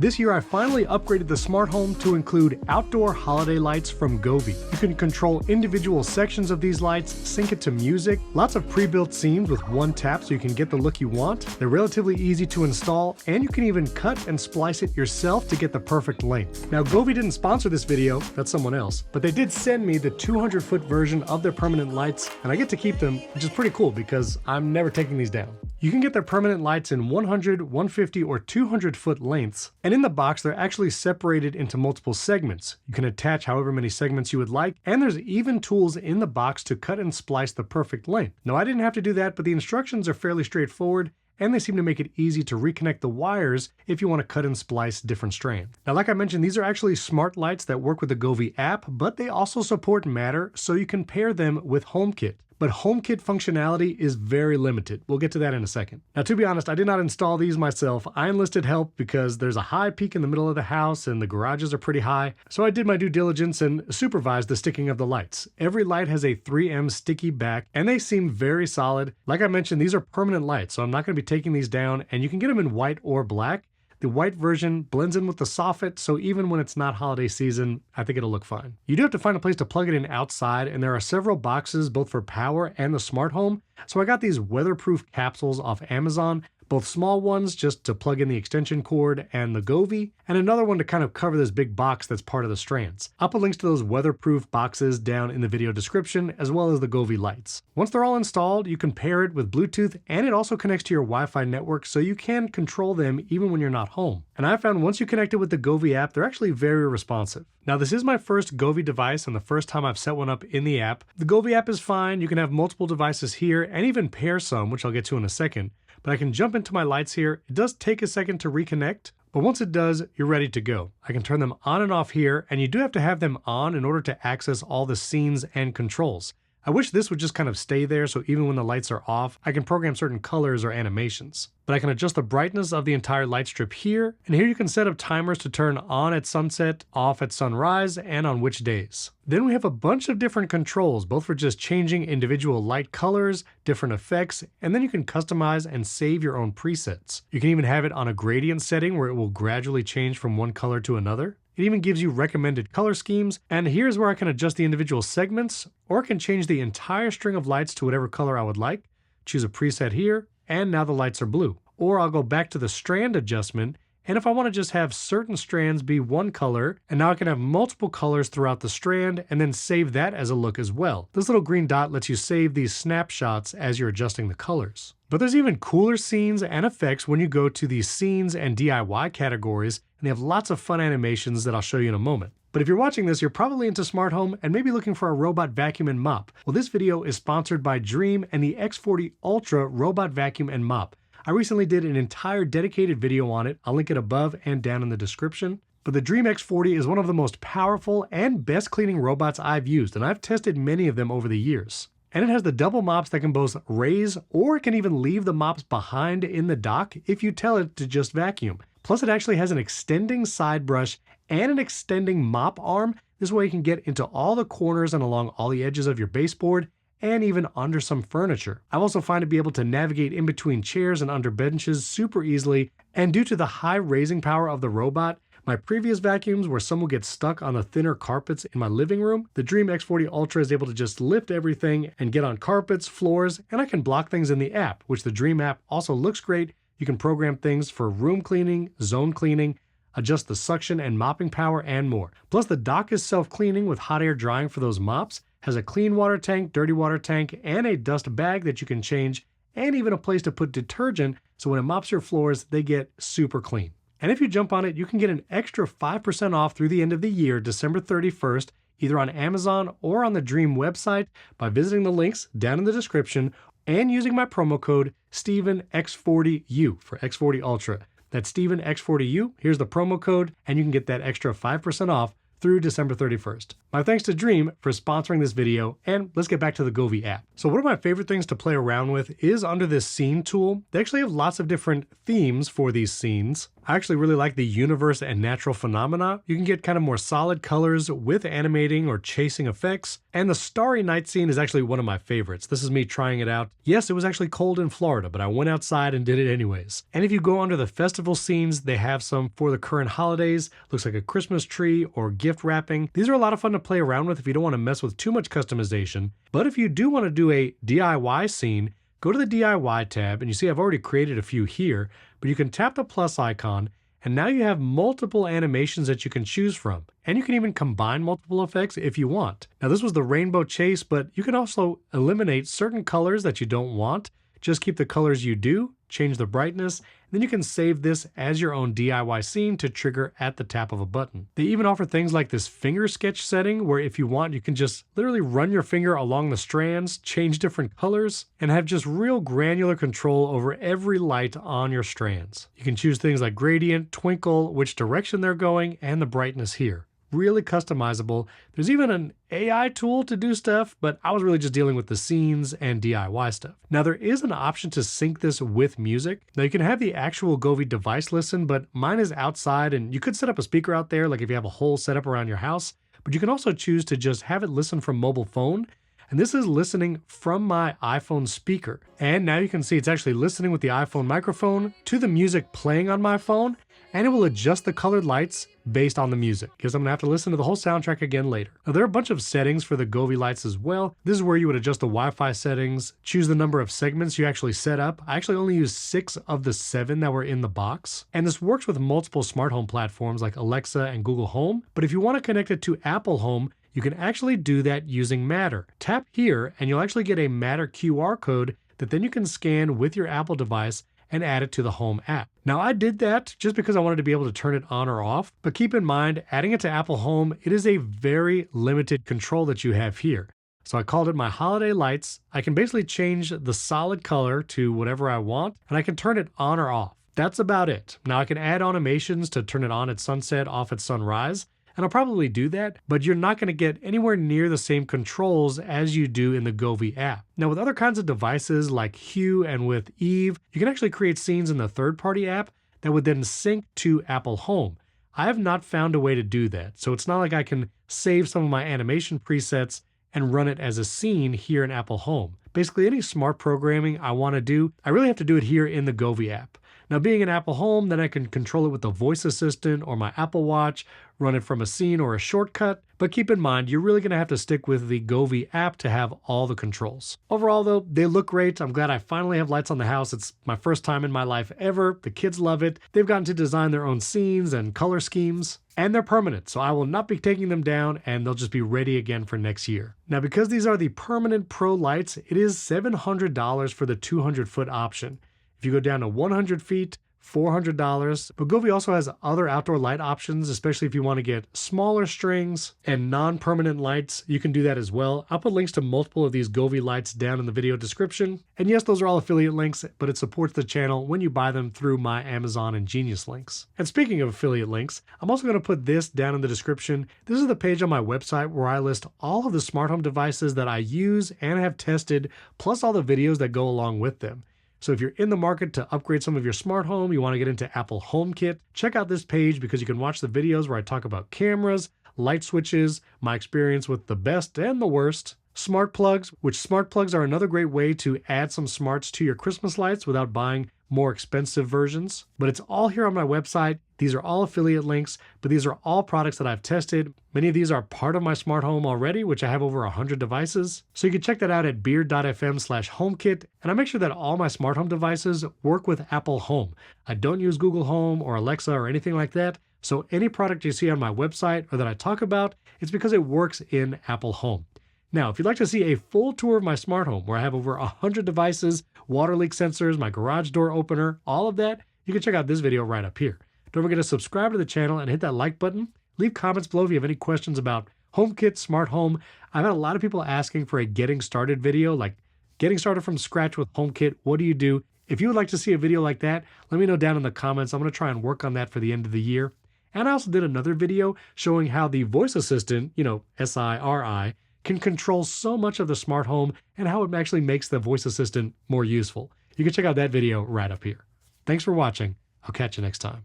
This year I finally upgraded the smart home to include outdoor holiday lights from Govee. You can control individual sections of these lights, sync it to music, lots of pre-built scenes with one tap so you can get the look you want. They're relatively easy to install, and you can even cut and splice it yourself to get the perfect length. Now Govee didn't sponsor this video, that's someone else, but they did send me the 200-foot version of their permanent lights, and I get to keep them, which is pretty cool because I'm never taking these down. You can get their permanent lights in 100, 150, or 200-foot lengths, and in the box they're actually separated into multiple segments. You can attach however many segments you would like, and there's even tools in the box to cut and splice the perfect length. Now I didn't have to do that, but the instructions are fairly straightforward, and they seem to make it easy to reconnect the wires if you want to cut and splice different strands. Now, like I mentioned, these are actually smart lights that work with the Govee app, but they also support Matter, so you can pair them with HomeKit. But HomeKit functionality is very limited. We'll get to that in a second. Now, to be honest, I did not install these myself. I enlisted help because there's a high peak in the middle of the house and the garages are pretty high. So I did my due diligence and supervised the sticking of the lights. Every light has a 3M sticky back and they seem very solid. Like I mentioned, these are permanent lights, so I'm not going to be taking these down, and you can get them in white or black. The white version blends in with the soffit, so even when it's not holiday season, I think it'll look fine. You do have to find a place to plug it in outside, and there are several boxes both for power and the smart home. So I got these weatherproof capsules off Amazon, both small ones just to plug in the extension cord and the Govee, and another one to kind of cover this big box that's part of the strands. I'll put links to those weatherproof boxes down in the video description, as well as the Govee lights. Once they're all installed, you can pair it with Bluetooth, and it also connects to your Wi-Fi network, so you can control them even when you're not home. And I found once you connect it with the Govee app, they're actually very responsive. Now, this is my first Govee device and the first time I've set one up in the app. The Govee app is fine. You can have multiple devices here and even pair some, which I'll get to in a second. But I can jump into my lights here. It does take a second to reconnect, but once it does, you're ready to go. I can turn them on and off here, and you do have to have them on in order to access all the scenes and controls. I wish this would just kind of stay there, so even when the lights are off, I can program certain colors or animations. But I can adjust the brightness of the entire light strip here, and here you can set up timers to turn on at sunset, off at sunrise, and on which days. Then we have a bunch of different controls, both for just changing individual light colors, different effects, and then you can customize and save your own presets. You can even have it on a gradient setting where it will gradually change from one color to another. It even gives you recommended color schemes, and here's where I can adjust the individual segments, or I can change the entire string of lights to whatever color I would like, choose a preset here, and now the lights are blue. Or I'll go back to the strand adjustment, and if I want to just have certain strands be one color, and now I can have multiple colors throughout the strand, and then save that as a look as well. This little green dot lets you save these snapshots as you're adjusting the colors. But there's even cooler scenes and effects when you go to the scenes and DIY categories, and they have lots of fun animations that I'll show you in a moment. But if you're watching this, you're probably into smart home and maybe looking for a robot vacuum and mop. Well, this video is sponsored by Dreame and the X40 Ultra robot vacuum and mop. I recently did an entire dedicated video on it. I'll link it above and down in the description. But the Dreame X40 is one of the most powerful and best cleaning robots I've used, and I've tested many of them over the years. And it has the double mops that can both raise, or it can even leave the mops behind in the dock if you tell it to just vacuum. Plus it actually has an extending side brush and an extending mop arm. This way you can get into all the corners and along all the edges of your baseboard, and even under some furniture. I've also found to be able to navigate in between chairs and under benches super easily, and due to the high raising power of the robot, my previous vacuums where some will get stuck on the thinner carpets in my living room, the Dreame X40 Ultra is able to just lift everything and get on carpets, floors, and I can block things in the app, which the Dreame app also looks great. You can program things for room cleaning, zone cleaning, adjust the suction and mopping power, and more. Plus the dock is self-cleaning with hot air drying for those mops, has a clean water tank, dirty water tank, and a dust bag that you can change, and even a place to put detergent so when it mops your floors, they get super clean. And if you jump on it, you can get an extra 5% off through the end of the year, December 31st, either on Amazon or on the Dreame website by visiting the links down in the description and using my promo code StephenX40U for X40 Ultra. That's StephenX40U. Here's the promo code, and you can get that extra 5% off through December 31st. My thanks to Dreame for sponsoring this video, and let's get back to the Govee app. So one of my favorite things to play around with is under this scene tool. They actually have lots of different themes for these scenes. I actually really like the universe and natural phenomena. You can get kind of more solid colors with animating or chasing effects. And the starry night scene is actually one of my favorites. This is me trying it out. Yes, it was actually cold in Florida, but I went outside and did it anyways. And if you go under the festival scenes, they have some for the current holidays. Looks like a Christmas tree or gift wrapping. These are a lot of fun to play around with if you don't want to mess with too much customization. But if you do want to do a DIY scene, go to the DIY tab, and you see I've already created a few here, but you can tap the plus icon, and now you have multiple animations that you can choose from. And you can even combine multiple effects if you want. Now this was the rainbow chase, but you can also eliminate certain colors that you don't want. Just keep the colors you do, change the brightness, and then you can save this as your own DIY scene to trigger at the tap of a button. They even offer things like this finger sketch setting where if you want, you can just literally run your finger along the strands, change different colors, and have just real granular control over every light on your strands. You can choose things like gradient, twinkle, which direction they're going, and the brightness here. Really customizable. There's even an AI tool to do stuff, but I was really just dealing with the scenes and DIY stuff. Now there is an option to sync this with music. Now you can have the actual Govee device listen, but mine is outside, and you could set up a speaker out there like if you have a whole setup around your house, but you can also choose to just have it listen from mobile phone. And this is listening from my iPhone speaker. And now you can see it's actually listening with the iPhone microphone to the music playing on my phone, and it will adjust the colored lights based on the music, because I'm gonna have to listen to the whole soundtrack again later. Now there are a bunch of settings for the Govee lights as well. This is where you would adjust the Wi-Fi settings, choose the number of segments you actually set up. I actually only used 6 of the 7 that were in the box. And this works with multiple smart home platforms like Alexa and Google Home. But if you wanna connect it to Apple Home, you can actually do that using Matter. Tap here and you'll actually get a Matter QR code that then you can scan with your Apple device and add it to the Home app. Now I did that just because I wanted to be able to turn it on or off, but keep in mind, adding it to Apple Home, it is a very limited control that you have here. So I called it my holiday lights. I can basically change the solid color to whatever I want, and I can turn it on or off. That's about it. Now I can add animations to turn it on at sunset, off at sunrise, and I'll probably do that, but you're not gonna get anywhere near the same controls as you do in the Govee app. Now with other kinds of devices like Hue and with Eve, you can actually create scenes in the third-party app that would then sync to Apple Home. I have not found a way to do that, so it's not like I can save some of my animation presets and run it as a scene here in Apple Home. Basically any smart programming I wanna do, I really have to do it here in the Govee app. Now being in Apple Home, then I can control it with the voice assistant or my Apple Watch, run it from a scene or a shortcut, but keep in mind, you're really gonna have to stick with the Govee app to have all the controls. Overall though, they look great. I'm glad I finally have lights on the house. It's my first time in my life ever. The kids love it. They've gotten to design their own scenes and color schemes, and they're permanent, so I will not be taking them down, and they'll just be ready again for next year. Now because these are the permanent pro lights, it is $700 for the 200-foot option. If you go down to 100 feet, $400. But Govee also has other outdoor light options, especially if you want to get smaller strings and non-permanent lights. You can do that as well. I'll put links to multiple of these Govee lights down in the video description. And yes, those are all affiliate links, but it supports the channel when you buy them through my Amazon and Genius links. And speaking of affiliate links, I'm also going to put this down in the description. This is the page on my website where I list all of the smart home devices that I use and have tested, plus all the videos that go along with them. So if you're in the market to upgrade some of your smart home, you want to get into Apple HomeKit, check out this page because you can watch the videos where I talk about cameras, light switches, my experience with the best and the worst, smart plugs, which smart plugs are another great way to add some smarts to your Christmas lights without buying more expensive versions. But it's all here on my website. These are all affiliate links, but these are all products that I've tested. Many of these are part of my smart home already, which I have over 100 devices. So you can check that out at beard.fm/HomeKit. And I make sure that all my smart home devices work with Apple Home. I don't use Google Home or Alexa or anything like that. So any product you see on my website or that I talk about, it's because it works in Apple Home. Now, if you'd like to see a full tour of my smart home where I have over 100 devices, water leak sensors, my garage door opener, all of that, you can check out this video right up here. Don't forget to subscribe to the channel and hit that like button. Leave comments below if you have any questions about HomeKit, smart home. I've had a lot of people asking for a getting started video, like getting started from scratch with HomeKit. What do you do? If you would like to see a video like that, let me know down in the comments. I'm going to try and work on that for the end of the year. And I also did another video showing how the voice assistant, Siri, can control so much of the smart home and how it actually makes the voice assistant more useful. You can check out that video right up here. Thanks for watching. I'll catch you next time.